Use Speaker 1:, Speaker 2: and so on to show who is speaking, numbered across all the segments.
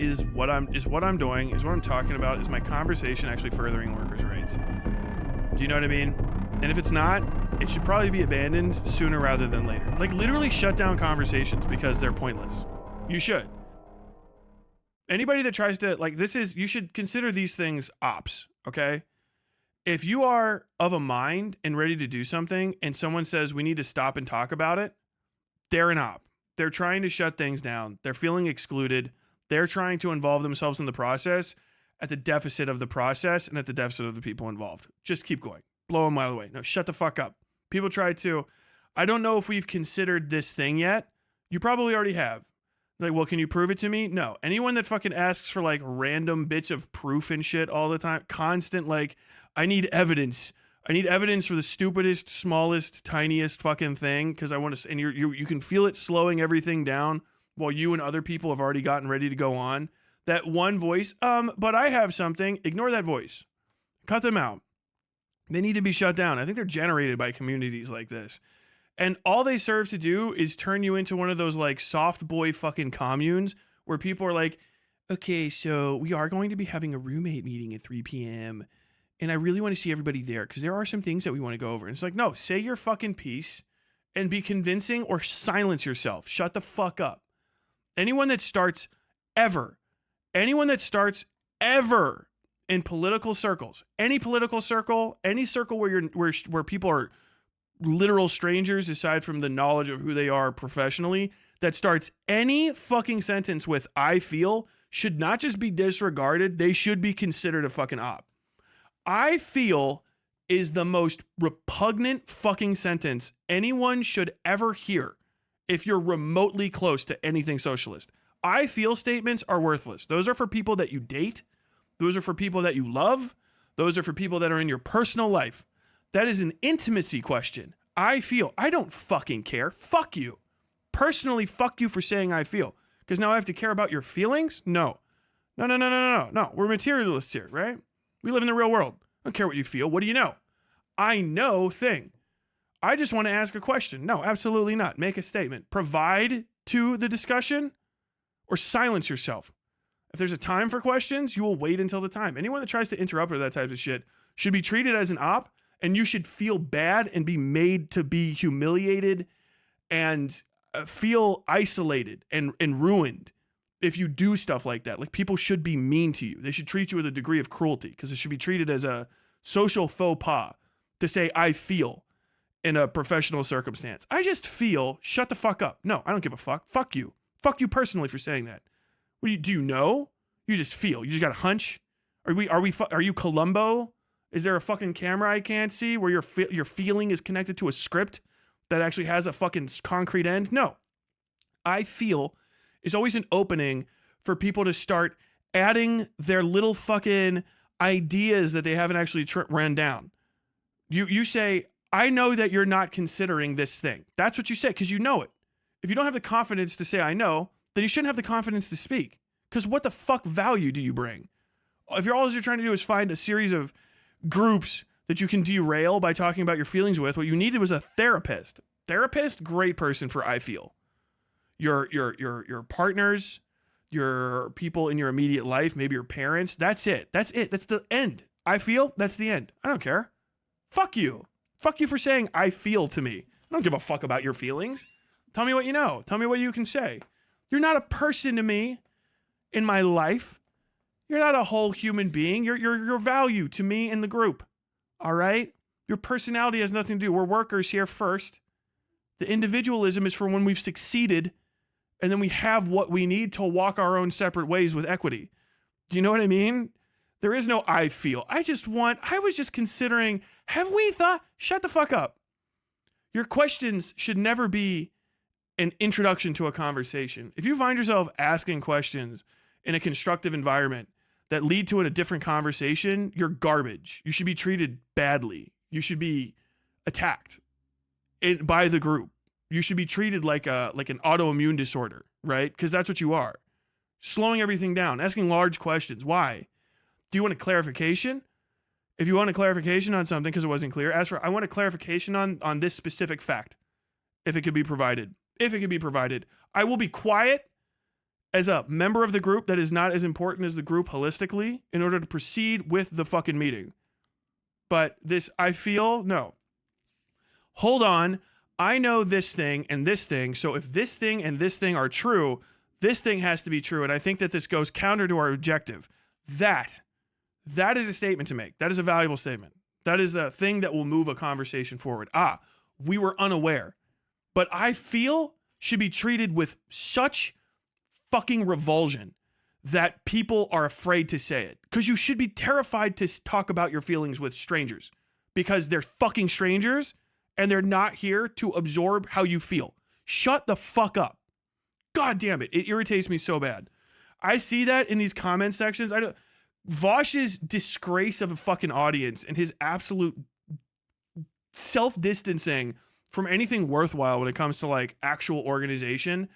Speaker 1: is what I'm doing, is what I'm talking about, is my conversation actually furthering workers' rights? Do you know what I mean? And if it's not, it should probably be abandoned sooner rather than later. Like, literally shut down conversations because they're pointless. You should. Anybody that tries to, like, you should consider these things ops, okay? If you are of a mind and ready to do something and someone says we need to stop and talk about it, they're an op. They're trying to shut things down. They're feeling excluded. They're trying to involve themselves in the process at the deficit of the process and at the deficit of the people involved. Just keep going. Blow a mile away. No, shut the fuck up. People try to, I don't know if we've considered this thing yet. You probably already have. Like, well, can you prove it to me? No. Anyone that fucking asks for like random bits of proof and shit all the time, constant, like, I need evidence. I need evidence for the stupidest, smallest, tiniest fucking thing because I want to, and you can feel it slowing everything down while you and other people have already gotten ready to go on. That one voice, but I have something. Ignore that voice. Cut them out. They need to be shut down. I think they're generated by communities like this. And all they serve to do is turn you into one of those like soft boy fucking communes where people are like, okay, so we are going to be having a roommate meeting at 3 p.m. And I really want to see everybody there because there are some things that we want to go over. And it's like, no, say your fucking piece and be convincing or silence yourself. Shut the fuck up. Anyone that starts ever in political circles, any political circle, any circle where people are literal strangers aside from the knowledge of who they are professionally, that starts any fucking sentence with I feel should not just be disregarded, they should be considered a fucking op. I feel is the most repugnant fucking sentence anyone should ever hear if you're remotely close to anything socialist. I feel statements are worthless. Those are for people that you date. Those are for people that you love. Those are for people that are in your personal life. That is an intimacy question. I feel. I don't fucking care. Fuck you. Personally, fuck you for saying I feel. Because now I have to care about your feelings? No. No. We're materialists here, right? We live in the real world. I don't care what you feel. What do you know? I know thing. I just want to ask a question. No, absolutely not. Make a statement. Provide to the discussion or silence yourself. If there's a time for questions, you will wait until the time. Anyone that tries to interrupt or that type of shit should be treated as an op, and you should feel bad and be made to be humiliated and feel isolated and ruined if you do stuff like that. Like, people should be mean to you. They should treat you with a degree of cruelty because it should be treated as a social faux pas to say I feel in a professional circumstance. I just feel, shut the fuck up. No, I don't give a fuck. Fuck you. Fuck you personally for saying that. Do you know? You just feel. You just got a hunch? Are you Columbo? Is there a fucking camera I can't see where your feeling is connected to a script that actually has a fucking concrete end? No. I feel is always an opening for people to start adding their little fucking ideas that they haven't actually ran down. You say, I know that you're not considering this thing. That's what you say because you know it. If you don't have the confidence to say I know, then you shouldn't have the confidence to speak. Because what the fuck value do you bring? If all you're trying to do is find a series of groups that you can derail by talking about your feelings with, what you needed was a therapist. Therapist, great person for I feel. Your partners, your people in your immediate life, maybe your parents. That's it. That's the end. I feel, that's the end. I don't care. Fuck you. Fuck you for saying I feel to me. I don't give a fuck about your feelings. Tell me what you know. Tell me what you can say. You're not a person to me in my life. You're not a whole human being. You're your value to me in the group. All right? Your personality has nothing to do. We're workers here first. The individualism is for when we've succeeded and then we have what we need to walk our own separate ways with equity. Do you know what I mean? There is no I feel. I was just considering, have we thought? Shut the fuck up. Your questions should never be an introduction to a conversation. If you find yourself asking questions in a constructive environment that lead to a different conversation, you're garbage. You should be treated badly. You should be attacked by the group. You should be treated like an autoimmune disorder, right? Because that's what you are. Slowing everything down, asking large questions. Why? Do you want a clarification? If you want a clarification on something because it wasn't clear, I want a clarification on this specific fact. If it could be provided. I will be quiet as a member of the group that is not as important as the group holistically in order to proceed with the fucking meeting. But this, I feel, no. Hold on. I know this thing and this thing. So if this thing and this thing are true, this thing has to be true. And I think that this goes counter to our objective. That is a statement to make. That is a valuable statement. That is a thing that will move a conversation forward. We were unaware. But I feel should be treated with such fucking revulsion that people are afraid to say it. Because you should be terrified to talk about your feelings with strangers. Because they're fucking strangers and they're not here to absorb how you feel. Shut the fuck up. God damn it. It irritates me so bad. I see that in these comment sections. Vosh's disgrace of a fucking audience and his absolute self-distancing from anything worthwhile when it comes to like actual organization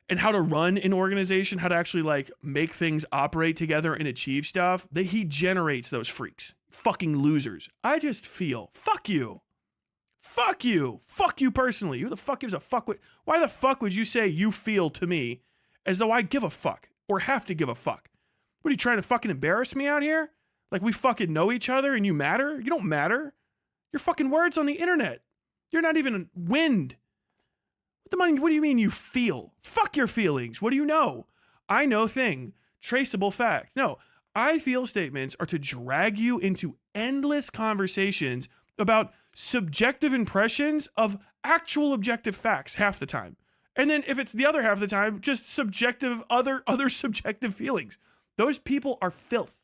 Speaker 1: and how to run an organization, how to actually like make things operate together and achieve stuff, that he generates those freaks. Fucking losers. I just feel, fuck you. Fuck you. Fuck you personally. Who the fuck gives a fuck? Why the fuck would you say you feel to me as though I give a fuck or have to give a fuck? What are you trying to fucking embarrass me out here? Like we fucking know each other and you matter? You don't matter. Your fucking words on the internet. You're not even wind. What do you mean you feel? Fuck your feelings. What do you know? I know thing. Traceable fact. No, I feel statements are to drag you into endless conversations about subjective impressions of actual objective facts half the time. And then if it's the other half of the time, just subjective, other subjective feelings. Those people are filth.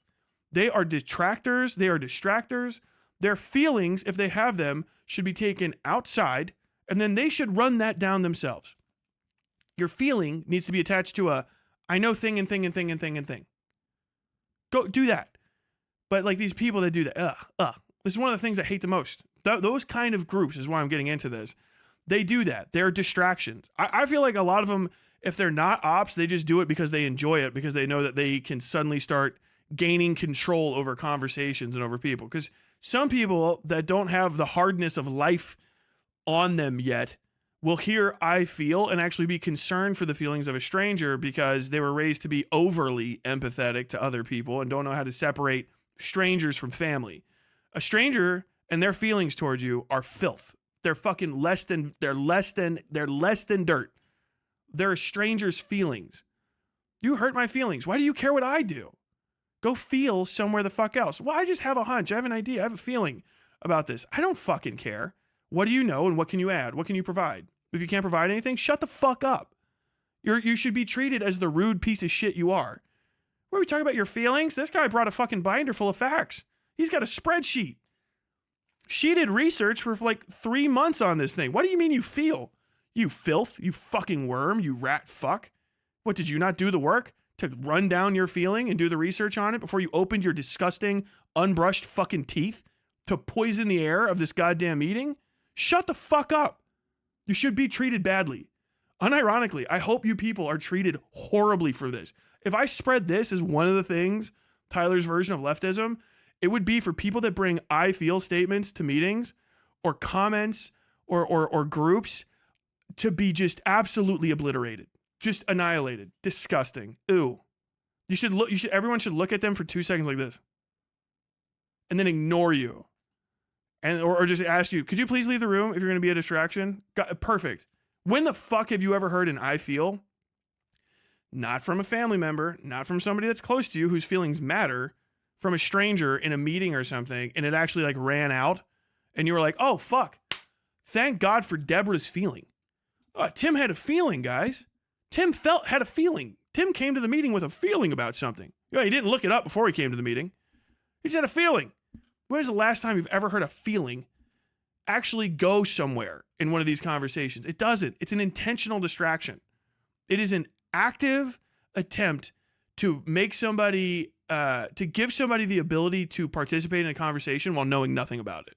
Speaker 1: They are detractors. They are distractors. Their feelings, if they have them, should be taken outside, and then they should run that down themselves. Your feeling needs to be attached to a, I know thing and thing and thing and thing and thing. Go do that. But like these people that do that, this is one of the things I hate the most. Those kind of groups is why I'm getting into this. They do that. They're distractions. I feel like a lot of them, if they're not ops, they just do it because they enjoy it, because they know that they can suddenly start gaining control over conversations and over people. Because some people that don't have the hardness of life on them yet will hear I feel and actually be concerned for the feelings of a stranger because they were raised to be overly empathetic to other people and don't know how to separate strangers from family. A stranger and their feelings towards you are filth. They're fucking less than dirt. They're a stranger's feelings. You hurt my feelings. Why do you care what I do? Go feel somewhere the fuck else. Well, I just have a hunch. I have an idea. I have a feeling about this. I don't fucking care. What do you know and what can you add? What can you provide? If you can't provide anything, shut the fuck up. You should be treated as the rude piece of shit you are. What are we talking about your feelings? This guy brought a fucking binder full of facts. He's got a spreadsheet. She did research for like 3 months on this thing. What do you mean you feel? You filth, you fucking worm, you rat fuck. What, did you not do the work to run down your feeling and do the research on it before you opened your disgusting, unbrushed fucking teeth to poison the air of this goddamn meeting? Shut the fuck up. You should be treated badly. Unironically, I hope you people are treated horribly for this. If I spread this as one of the things, Tyler's version of leftism, it would be for people that bring I feel statements to meetings or comments or groups to be just absolutely obliterated, just annihilated, disgusting. Ew. Everyone should look at them for 2 seconds like this and then ignore you. Or just ask you, could you please leave the room if you're going to be a distraction? Perfect. When the fuck have you ever heard an I feel? Not from a family member, not from somebody that's close to you whose feelings matter, from a stranger in a meeting or something, and it actually like ran out, and you were like, oh fuck, thank God for Deborah's feeling. Tim had a feeling, guys. Tim had a feeling. Tim came to the meeting with a feeling about something. He didn't look it up before he came to the meeting. He just had a feeling. When was the last time you've ever heard a feeling actually go somewhere in one of these conversations? It doesn't. It's an intentional distraction. It is an active attempt to make somebody, to give somebody the ability to participate in a conversation while knowing nothing about it.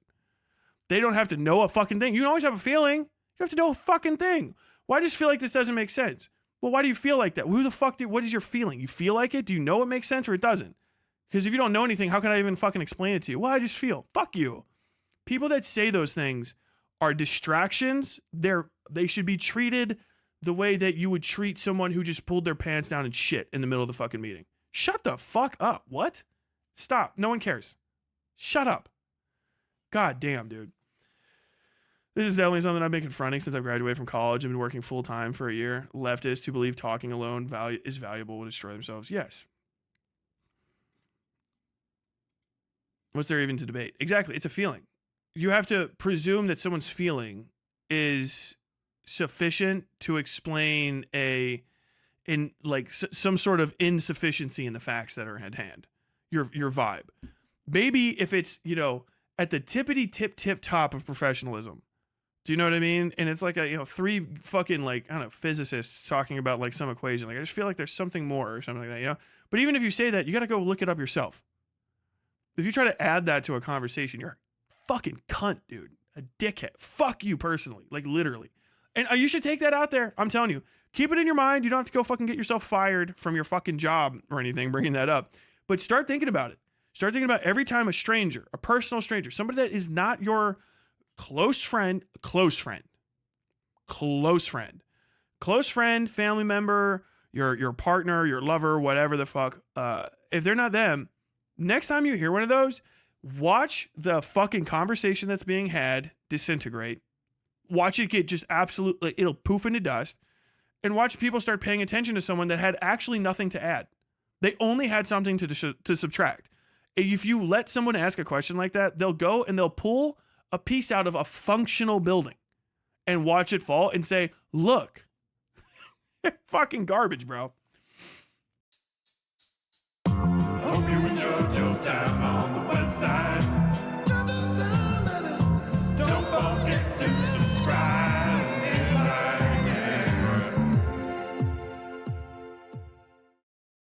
Speaker 1: They don't have to know a fucking thing. You can always have a feeling. You have to know a fucking thing. Well, I just feel like this doesn't make sense. Well, why do you feel like that? What is your feeling? You feel like it? Do you know it makes sense or it doesn't? Because if you don't know anything, how can I even fucking explain it to you? Well, I just feel. Fuck you. People that say those things are distractions. They should be treated the way that you would treat someone who just pulled their pants down and shit in the middle of the fucking meeting. Shut the fuck up. What? Stop. No one cares. Shut up. God damn, dude. This is definitely something I've been confronting since I graduated from college and been working full time for a year. Leftists who believe talking alone is valuable will destroy themselves. Yes. What's there even to debate? Exactly. It's a feeling. You have to presume that someone's feeling is sufficient to explain some sort of insufficiency in the facts that are at hand. Your vibe. Maybe if it's, at the tippity tip top of professionalism. Do you know what I mean? And it's like three fucking physicists talking about some equation. I just feel like there's something more or something like that, But even if you say that, you got to go look it up yourself. If you try to add that to a conversation, you're a fucking cunt, dude. A dickhead. Fuck you personally. Literally. And you should take that out there. I'm telling you. Keep it in your mind. You don't have to go fucking get yourself fired from your fucking job or anything bringing that up. But start thinking about it. Start thinking about every time a stranger, a personal stranger, somebody that is not your close friend, family member, your partner, your lover, whatever the fuck. If they're not them, next time you hear one of those, watch the fucking conversation that's being had disintegrate. Watch it get just absolutely, it'll poof into dust. And watch people start paying attention to someone that had actually nothing to add. They only had something to subtract. If you let someone ask a question like that, they'll go and they'll pull a piece out of a functional building and watch it fall and say, look, fucking garbage, bro.